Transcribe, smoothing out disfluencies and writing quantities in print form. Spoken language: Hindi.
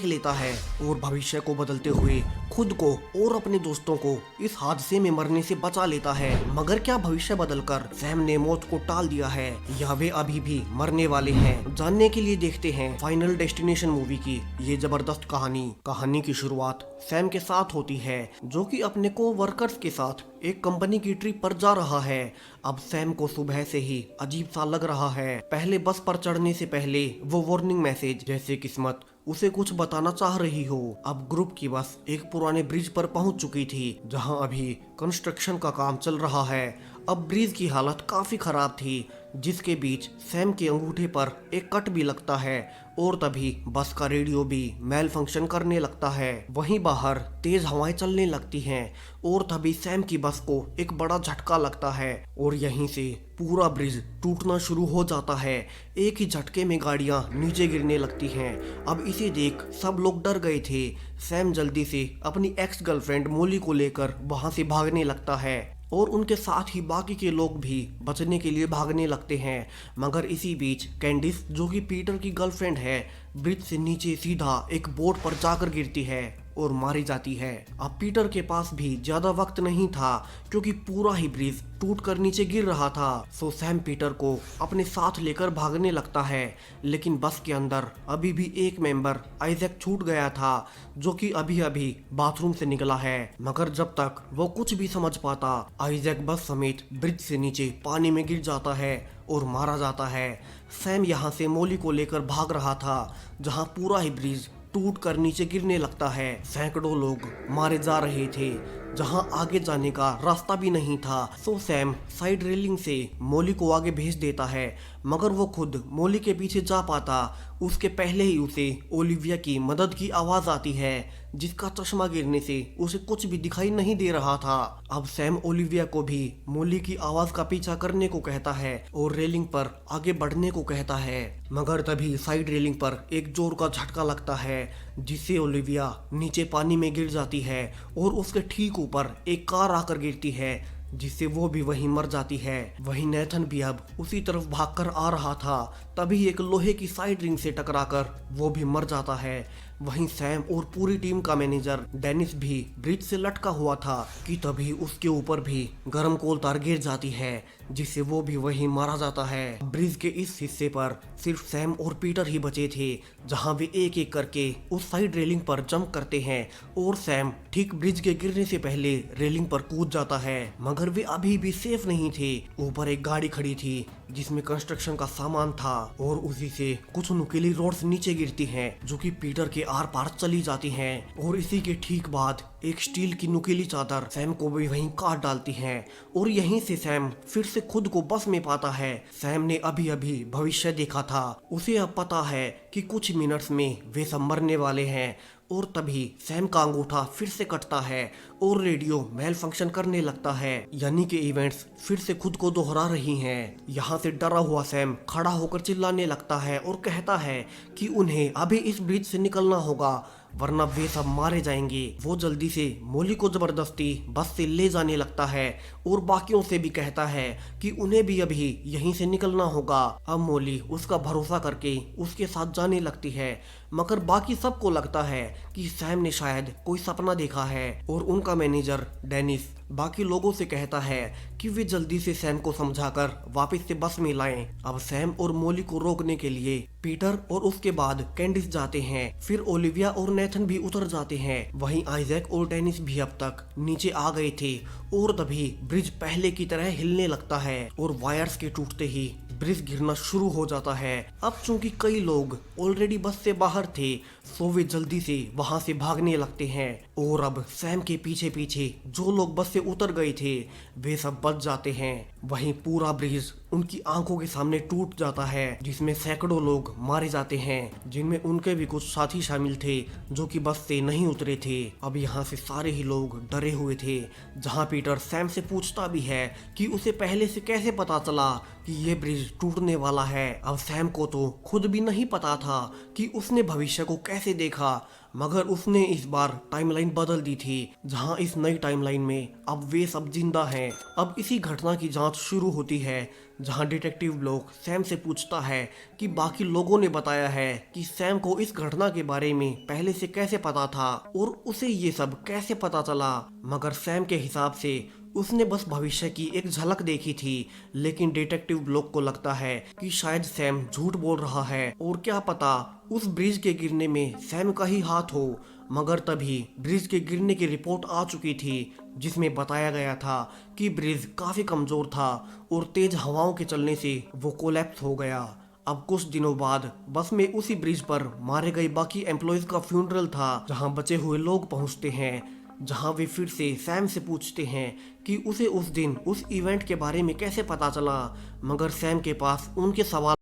लेता है और भविष्य को बदलते हुए खुद को और अपने दोस्तों को इस हादसे में मरने से बचा लेता है। मगर क्या भविष्य बदलकर सैम ने मौत को टाल दिया है या वे अभी भी मरने वाले हैं? जानने के लिए देखते हैं फाइनल डेस्टिनेशन मूवी की ये जबरदस्त कहानी की शुरुआत सैम के साथ होती है, जो कि अपने को वर्कर्स के साथ एक कंपनी की ट्रिप पर जा रहा है। अब सैम को सुबह से ही अजीब सा लग रहा है। पहले बस पर चढ़ने से पहले वो वार्निंग मैसेज जैसे किस्मत उसे कुछ बताना चाह रही हो। अब ग्रुप की बस एक पुराने ब्रिज पर पहुंच चुकी थी, जहां अभी कंस्ट्रक्शन का काम चल रहा है। अब ब्रिज की हालत काफी खराब थी, जिसके बीच सैम के अंगूठे पर एक कट भी लगता है और तभी बस का रेडियो भी मेल फंक्शन करने लगता है। वहीं बाहर तेज हवाएं चलने लगती हैं और तभी सैम की बस को एक बड़ा झटका लगता है और यहीं से पूरा ब्रिज टूटना शुरू हो जाता है। एक ही झटके में गाड़ियां नीचे गिरने लगती हैं। अब इसे देख सब लोग डर गए थे। सैम जल्दी से अपनी एक्स गर्लफ्रेंड मोली को लेकर वहां से भागने लगता है और उनके साथ ही बाकी के लोग भी बचने के लिए भागने लगते हैं। मगर इसी बीच कैंडिस, जो कि पीटर की गर्लफ्रेंड है, ब्रिज से नीचे सीधा एक बोट पर जाकर गिरती है और मारी जाती है। अब पीटर के पास भी ज्यादा वक्त नहीं था, क्योंकि पूरा ही ब्रिज टूट कर नीचे गिर रहा था। सो सैम पीटर को अपने साथ लेकर भागने लगता है, लेकिन बस के अंदर अभी भी एक मेंबर आइजैक छूट गया था, जो कि अभी अभी बाथरूम से निकला है। मगर जब तक वो कुछ भी समझ पाता, आइजैक बस समेत ब्रिज से नीचे पानी में गिर जाता है और मारा जाता है। सैम यहाँ से मोली को लेकर भाग रहा था, जहाँ पूरा ही ब्रिज टूट कर नीचे गिरने लगता है। सैकड़ों लोग मारे जा रहे थे, जहां आगे जाने का रास्ता भी नहीं था। सो सैम साइड रेलिंग से मोली को आगे भेज देता है, मगर वो खुद मोली के पीछे जा पाता उसके पहले ही उसे ओलिविया की मदद की आवाज आती है, जिसका चश्मा गिरने से उसे कुछ भी दिखाई नहीं दे रहा था। अब सैम ओलिविया को भी मोली की आवाज का पीछा करने को कहता है और रेलिंग पर आगे बढ़ने को कहता है। मगर तभी साइड रेलिंग पर एक जोर का झटका लगता है, जिससे ओलिविया नीचे पानी में गिर जाती है और उसके ठीक ऊपर एक कार आकर गिरती है, जिससे वो भी वहीं मर जाती है। वहीं नेथन भी अब उसी तरफ भागकर आ रहा था, तभी एक लोहे की साइड रिंग से टकराकर वो भी मर जाता है। वहीं सैम और पूरी टीम का मैनेजर डेनिस भी ब्रिज से लटका हुआ था कि तभी उसके ऊपर भी गर्म कोल तार गिर जाती है, जिससे वो भी वहीं मारा जाता है। ब्रिज के इस हिस्से पर सिर्फ सैम और पीटर ही बचे थे, जहां वे एक एक करके उस साइड रेलिंग पर जंप करते हैं और सैम ठीक ब्रिज के गिरने से पहले रेलिंग पर कूद जाता है। मगर वे अभी भी सेफ नहीं थे। ऊपर एक गाड़ी खड़ी थी जिसमें कंस्ट्रक्शन का सामान था और उसी से कुछ नुकीली रोड्स नीचे गिरती हैं, जो कि पीटर के आर पार चली जाती हैं। और इसी के ठीक बाद एक स्टील की नुकीली चादर सैम को भी वहीं काट डालती है और यहीं से सैम फिर से खुद को बस में पाता है। सैम ने अभी अभी भविष्य देखा था। उसे अब पता है कि कुछ मिनट्स में वे सब मरने वाले हैं और तभी सैम का अंगूठा फिर से कटता है और रेडियो मेल फंक्शन करने लगता है, यानी कि इवेंट्स फिर से खुद को दोहरा रही हैं। यहाँ से डरा हुआ सैम खड़ा होकर चिल्लाने लगता है और कहता है कि उन्हें अभी इस ब्रिज से निकलना होगा, वरना वे सब मारे जाएंगे। वो जल्दी से मोली को जबरदस्ती बस से ले जाने लगता है और बाकियों से भी कहता है कि उन्हें भी अभी यहीं से निकलना होगा। अब मोली उसका भरोसा करके उसके साथ जाने लगती है, मगर बाकी सबको लगता है कि सैम ने शायद कोई सपना देखा है और उनका मैनेजर डेनिस बाकी लोगों से कहता है कि वे जल्दी से सैम को समझाकर वापस से बस में लाएं। अब सैम और मोली को रोकने के लिए पीटर और उसके बाद कैंडिस जाते हैं। फिर ओलिविया और नेथन भी उतर जाते हैं। वहीं आइजैक और डेनिस भी अब तक नीचे आ गए थे और तभी ब्रिज पहले की तरह हिलने लगता है और वायर्स के टूटते ही ब्रिज गिरना शुरू हो जाता है। अब चूंकि कई लोग ऑलरेडी बस से बाहर थे, सो वे जल्दी से वहां से भागने लगते हैं और अब सैम के पीछे पीछे जो लोग बस से उतर गए थे वे सब बच जाते हैं। वहीं पूरा ब्रिज उनकी आंखों के सामने टूट जाता है, जिसमें सैकड़ों लोग मारे जाते हैं, जिनमें उनके भी कुछ साथी शामिल थे जो कि बस से नहीं उतरे थे। अब यहाँ से सारे ही लोग डरे हुए थे, जहाँ पीटर सैम से पूछता भी है कि उसे पहले से कैसे पता चला कि ये ब्रिज टूटने वाला है। अब सैम को तो खुद भी नहीं पता था कि उसने भविष्य को कैसे देखा, मगर उसने इस बार टाइमलाइन बदल दी थी, जहां इस नई टाइमलाइन में अब वे सब जिंदा हैं। अब इसी घटना की जांच शुरू होती है, जहां डिटेक्टिव ब्लॉक सैम से पूछता है कि बाकी लोगों ने बताया है कि सैम को इस घटना के बारे में पहले से कैसे पता था और उसे ये सब कैसे पता चला। मगर सैम के हिसाब से उसने बस भविष्य की एक झलक देखी थी, लेकिन डिटेक्टिव ब्लॉक को लगता है कि शायद सैम झूठ बोल रहा है और क्या पता उस ब्रिज के गिरने में सैम का ही हाथ हो। मगर तभी ब्रिज के गिरने की रिपोर्ट आ चुकी थी, जिसमें बताया गया था कि ब्रिज काफी कमजोर था और तेज हवाओं के चलने से वो कोलैप्स हो गया। अब कुछ दिनों बाद बस में उसी ब्रिज पर मारे गए बाकी एम्प्लॉयज का फ्यूनरल था, जहां बचे हुए लोग पहुंचते हैं, जहां वे फिर से सैम से पूछते हैं कि उसे उस दिन उस इवेंट के बारे में कैसे पता चला। मगर सैम के पास उनके सवाल